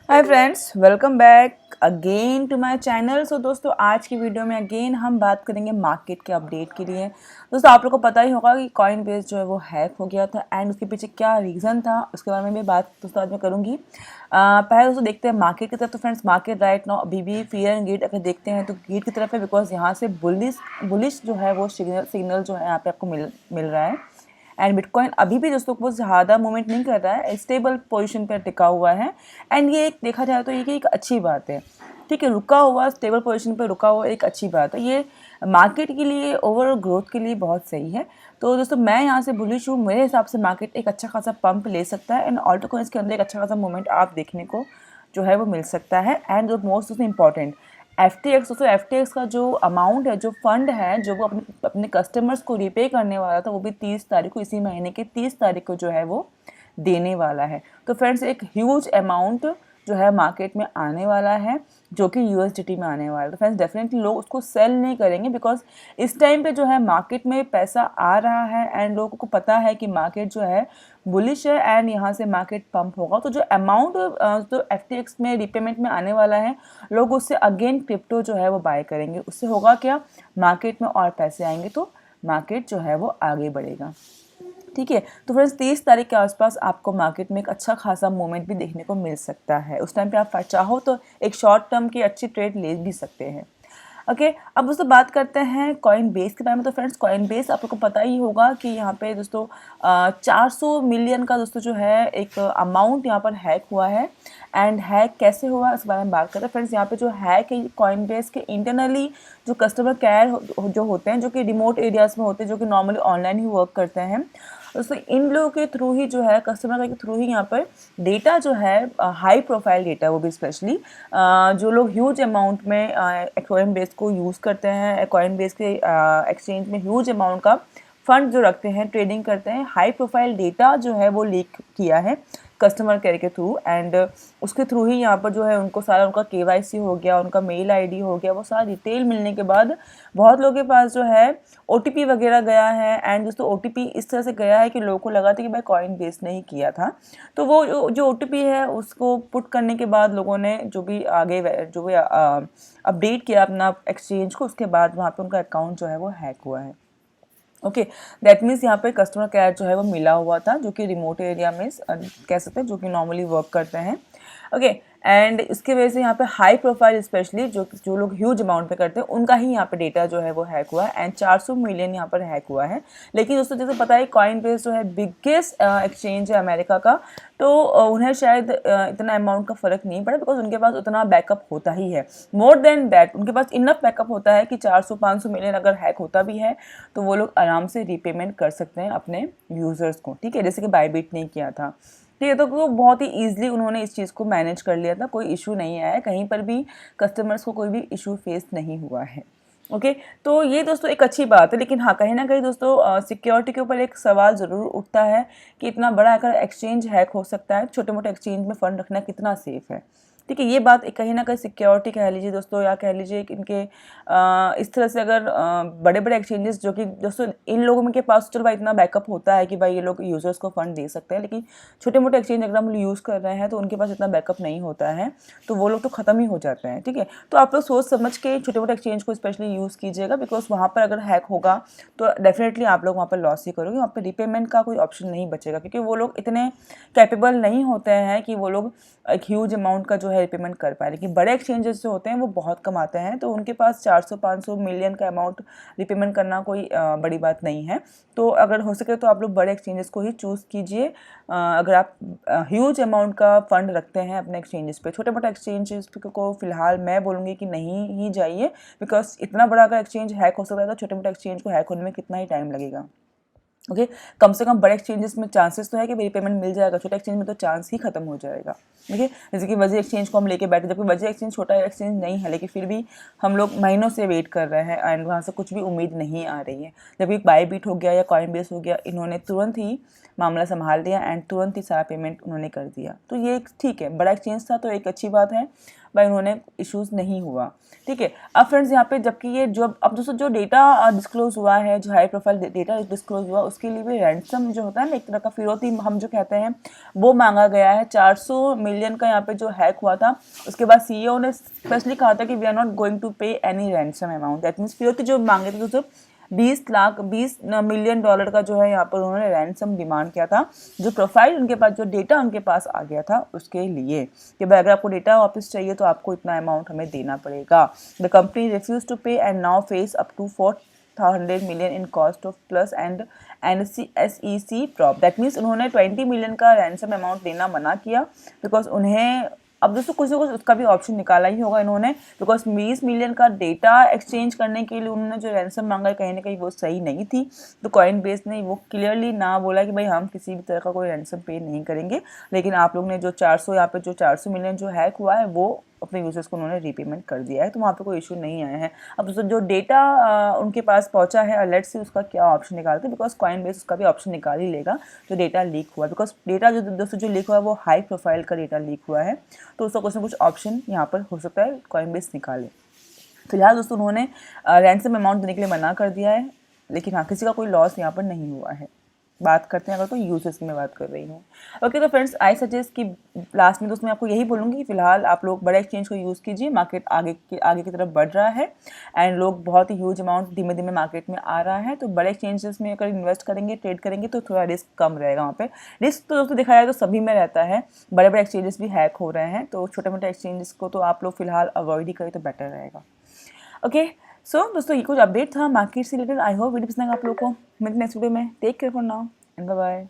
Hi friends, welcome back again to my channel. So दोस्तों, आज की वीडियो में अगेन हम बात करेंगे मार्केट के अपडेट के लिए। दोस्तों, आप लोगों को पता ही होगा कि कॉइन बेस जो है वो हैक हो गया था एंड उसके पीछे क्या रीज़न था, उसके बारे में भी बात दोस्तों आज मैं करूँगी। पहले दोस्तों देखते हैं मार्केट की तरफ। तो फ्रेंड्स, मार्केट राइट नाउ अभी भी फियर एंड ग्रीड अगर देखते हैं तो ग्रीड की तरफ है, बिकॉज यहाँ से बुलिश जो है वो सिग्नल जो है यहाँ पे आपको मिल रहा है। एंड बिटकॉइन अभी भी दोस्तों बहुत ज़्यादा मूवमेंट नहीं कर रहा है, स्टेबल पोजीशन पर टिका हुआ है। एंड ये एक देखा जाए तो ये एक अच्छी बात है। ठीक है, रुका हुआ स्टेबल पोजीशन पर रुका हुआ एक अच्छी बात है। ये मार्केट के लिए ओवरऑल ग्रोथ के लिए बहुत सही है। तो दोस्तों मैं यहाँ से बुलिश हूँ। मेरे हिसाब से मार्केट एक अच्छा खासा पंप ले सकता है एंड ऑल्टो कॉइन्स के अंदर एक अच्छा खासा मूवमेंट आप देखने को जो है वो मिल सकता है। एंड जो मोस्ट इम्पॉर्टेंट FTX, दोस्तों FTX का जो अमाउंट है, जो फंड है, जो वो अपने अपने कस्टमर्स को रिपे करने वाला था, वो भी 30 तारीख को, इसी महीने के 30 तारीख को जो है वो देने वाला है। तो फ्रेंड्स, एक ह्यूज अमाउंट जो है मार्केट में आने वाला है, जो कि USDT में आने वाला है। तो फ्रेंड्स, डेफिनेटली लोग उसको सेल नहीं करेंगे, बिकॉज इस टाइम पे जो है मार्केट में पैसा आ रहा है एंड लोगों को पता है कि मार्केट जो है बुलिश है एंड यहाँ से मार्केट पंप होगा। तो जो अमाउंट तो FTX में रिपेमेंट में आने वाला है, लोग उससे अगेन क्रिप्टो जो है वो बाय करेंगे। उससे होगा क्या, मार्केट में और पैसे आएंगे तो मार्केट जो है वो आगे बढ़ेगा। ठीक है, तो फ्रेंड्स 30 तारीख के आसपास आपको मार्केट में एक अच्छा खासा मूवमेंट भी देखने को मिल सकता है। उस टाइम पे आप चाहो तो एक शॉर्ट टर्म की अच्छी ट्रेड ले भी सकते हैं। ओके, अब दोस्तों बात करते हैं कॉइन बेस के बारे में। तो फ्रेंड्स, कॉइन बेस आप लोग को पता ही होगा कि यहाँ पे दोस्तों 400 मिलियन का दोस्तों जो है एक अमाउंट यहाँ पर हैक हुआ है। एंड हैक कैसे हुआ इस बारे में बात करते हैं। फ्रेंड्स, यहाँ पे जो हैक है कॉइन बेस के इंटरनली जो कस्टमर केयर जो होते हैं, जो कि रिमोट एरियाज़ में होते हैं, जो कि नॉर्मली ऑनलाइन ही वर्क करते हैं, दोस्तों इन लोगों के थ्रू ही जो है, कस्टमर के थ्रू ही यहाँ पर डेटा जो है, हाई प्रोफाइल डेटा, वो भी स्पेशली जो लोग ह्यूज अमाउंट में कॉइन बेस को यूज़ करते हैं, कॉइन बेस के एक्सचेंज में ह्यूज अमाउंट का फंड जो रखते हैं, ट्रेडिंग करते हैं, हाई प्रोफाइल डेटा जो है वो लीक किया है कस्टमर केयर के थ्रू। एंड उसके थ्रू ही यहाँ पर जो है उनको सारा उनका KYC हो गया, उनका मेल ID हो गया, वो सारा डिटेल मिलने के बाद बहुत लोगों के पास जो है OTP वगैरह गया है। एंड दोस्तों OTP इस तरह से गया है कि लोगों को लगा था कि भाई कॉइन बेस नहीं किया था। तो वो जो OTP है उसको पुट करने के बाद लोगों ने जो भी आगे जो भी अपडेट किया अपना एक्सचेंज को, उसके बाद वहाँ पे उनका अकाउंट जो है वो हैक हुआ है। ओके, दैट मीन्स यहाँ पे कस्टमर केयर जो है वो मिला हुआ था, जो कि रिमोट एरिया में कह सकते हैं, जो कि नॉर्मली वर्क करते हैं। ओके, एंड इसकी वजह से यहाँ पे हाई प्रोफाइल स्पेशली जो लोग ह्यूज अमाउंट पे करते हैं, उनका ही यहाँ पे डेटा जो है वो हैक हुआ है। एंड 400 मिलियन यहाँ पर हैक हुआ है। लेकिन दोस्तों जैसे पता है, कॉइन बेस जो है बिगेस्ट एक्सचेंज है अमेरिका का, तो उन्हें शायद इतना अमाउंट का फ़र्क नहीं पड़ा, बिकॉज उनके पास उतना बैकअप होता ही है। मोर देन दैट उनके पास इनफ बैकअप होता है कि 400-500 मिलियन अगर हैक होता भी है तो वो लोग आराम से रीपेमेंट कर सकते हैं अपने यूज़र्स को। ठीक है, जैसे कि बायबिट ने किया था। ठीक है, तो वो बहुत ही ईजिली उन्होंने इस चीज़ को मैनेज कर लिया था, कोई इशू नहीं आया, कहीं पर भी कस्टमर्स को कोई भी इशू फेस नहीं हुआ है। ओके, तो ये दोस्तों एक अच्छी बात है। लेकिन हाँ, कहीं ना कहीं दोस्तों सिक्योरिटी के ऊपर एक सवाल ज़रूर उठता है कि इतना बड़ा अगर एक्सचेंज हैक हो सकता है, छोटे मोटे एक्सचेंज में फ़ंड रखना कितना सेफ़ है। ठीक है, ये बात कहीं ना कहीं सिक्योरिटी कह लीजिए दोस्तों, या कह लीजिए कि इनके इस तरह से अगर बड़े बड़े एक्सचेंजेस, जो कि दोस्तों इन लोगों के पास चलो भाई इतना बैकअप होता है कि भाई ये लोग यूज़र्स को फंड दे सकते हैं, लेकिन छोटे मोटे एक्सचेंज अगर हम यूज़ कर रहे हैं तो उनके पास इतना बैकअप नहीं होता है, तो वो लोग तो ख़त्म ही हो जाते हैं। ठीक है, तो आप लोग सोच समझ के छोटे मोटे एक्सचेंज को स्पेशली यूज़ कीजिएगा, बिकॉज वहाँ पर अगर हैक होगा तो डेफिनेटली आप लोग वहाँ पर लॉस ही करोगे, वहाँ पर रिपेमेंट का कोई ऑप्शन नहीं बचेगा, क्योंकि वो लोग इतने कैपेबल नहीं होते हैं कि वो लोग एक ह्यूज अमाउंट का जो है रिपेमेंट कर पाए। लेकिन बड़े एक्सचेंजेस जो होते हैं वो बहुत कमाते हैं, तो उनके पास 400-500 मिलियन का अमाउंट रिपेमेंट करना कोई बड़ी बात नहीं है। तो अगर हो सके तो आप लोग बड़े एक्सचेंजेस को ही चूज़ कीजिए। अगर आप ह्यूज अमाउंट का फंड रखते हैं अपने एक्सचेंजेस पे, छोटे मोटे एक्सचेंजेस को फ़िलहाल मैं बोलूँगी कि नहीं ही जाइए, बिकॉज इतना बड़ा अगर एक्सचेंज हैक हो सकता है तो छोटे मोटे एक्सचेंज को हैक होने में कितना ही टाइम लगेगा। ओके, कम से कम बड़े एक्सचेंजेस में चांसेस तो है कि रिपेमेंट मिल जाएगा, छोटे एक्सचेंज में तो चांस ही खत्म हो जाएगा। देखिए, जैसे कि वजी एक्सचेंज को हम लेके बैठे, जबकि वजी एक्सचेंज छोटा एक्सचेंज नहीं है, लेकिन फिर भी हम लोग महीनों से वेट कर रहे हैं एंड वहाँ से कुछ भी उम्मीद नहीं आ रही है। जब एक बायबिट हो गया या कॉइन बेस हो गया, इन्होंने तुरंत ही मामला संभाल लिया एंड तुरंत ही सारा पेमेंट उन्होंने कर दिया। तो ये ठीक है, बड़ा एक्सचेंज था तो एक अच्छी बात है भाई, उन्होंने इश्यूज़ नहीं हुआ। ठीक है, अब फ्रेंड्स यहाँ पे जबकि ये जो अब दोस्तों जो डेटा डिस्क्लोज हुआ है, जो हाई प्रोफाइल डेटा डिस्क्लोज हुआ, उसके लिए भी रैंसम जो होता है ना, एक तरह का फिरौती हम जो कहते हैं, वो मांगा गया है। 400 मिलियन का यहाँ पे जो हैक हुआ था, उसके बाद सीईओ ने स्पेशली कहा था कि we are not going to pay any ransom amount. That means फिरौती जो मांगे थे तो सिर्फ 20 मिलियन डॉलर का जो है यहाँ पर उन्होंने रैंसम डिमांड किया था, जो प्रोफाइल उनके पास, जो डेटा उनके पास आ गया था उसके लिए, कि भाई अगर आपको डेटा वापस चाहिए तो आपको इतना अमाउंट हमें देना पड़ेगा। The company refuse to pay and now face up to 400 million in cost of plus and SEC prop. That means उन्होंने 20 मिलियन का रैंसम अमाउंट देना मना किया, बिकॉज उन्हें अब दोस्तों कुछ ना कुछ उसका भी ऑप्शन निकाला ही होगा इन्होंने, बिकॉज 20 मिलियन का डेटा एक्सचेंज करने के लिए उन्होंने जो रैंसम मांगा कहीं ना कहीं वो सही नहीं थी। तो कॉइन बेस ने वो क्लियरली ना बोला कि भाई हम किसी भी तरह का कोई रैंसम पे नहीं करेंगे, लेकिन आप लोग ने जो 400 यहाँ पे जो 400 मिलियन जो हैक हुआ है वो अपने यूजर्स को उन्होंने रीपेमेंट कर दिया है, तो वहाँ पे कोई इशू नहीं आया है। अब दोस्तों जो डेटा उनके पास पहुँचा है, अलर्ट से उसका क्या ऑप्शन निकालते हैं, बिकॉज कॉइन बेस उसका भी ऑप्शन निकाल ही लेगा जो डेटा लीक हुआ, बिकॉज डेटा जो दोस्तों जो लीक हुआ है वो हाई प्रोफाइल का डेटा लीक हुआ है, तो उसका कुछ ना कुछ ऑप्शन यहाँ पर हो सकता है कॉइन बेस निकाले। फिलहाल दोस्तों उन्होंने रैंसम अमाउंट देने के लिए मना कर दिया है, लेकिन हाँ किसी का कोई लॉस यहाँ पर नहीं हुआ है। बात करते हैं अगर तो यूजर्स की मैं बात कर रही हूँ। ओके तो फ्रेंड्स, आई सजेस्ट कि लास्ट में दोस्तों मैं आपको यही बोलूँगी कि फिलहाल आप लोग बड़े एक्सचेंज को यूज़ कीजिए। मार्केट आगे की तरफ बढ़ रहा है एंड लोग बहुत ही ह्यूज अमाउंट धीमे धीमे मार्केट में आ रहा है, तो बड़े एक्सचेंजेस में अगर इन्वेस्ट करेंगे, ट्रेड करेंगे तो थोड़ा रिस्क कम रहेगा। वहाँ पे रिस्क तो दोस्तों देखा जाए तो सभी में रहता है, बड़े बड़े एक्सचेंजेस भी हैक हो रहे हैं, तो छोटे मोटे एक्सचेंजेस को तो आप लोग फिलहाल अवॉइड ही करें तो बेटर रहेगा। ओके सो दोस्तों ये कुछ अपडेट था मार्केट से रिलेटेड। आई होप वीडियो पसंद आएगा आप लोगों को। मिलते हैं नेक्स्ट वीडियो में। Take care for now and bye bye.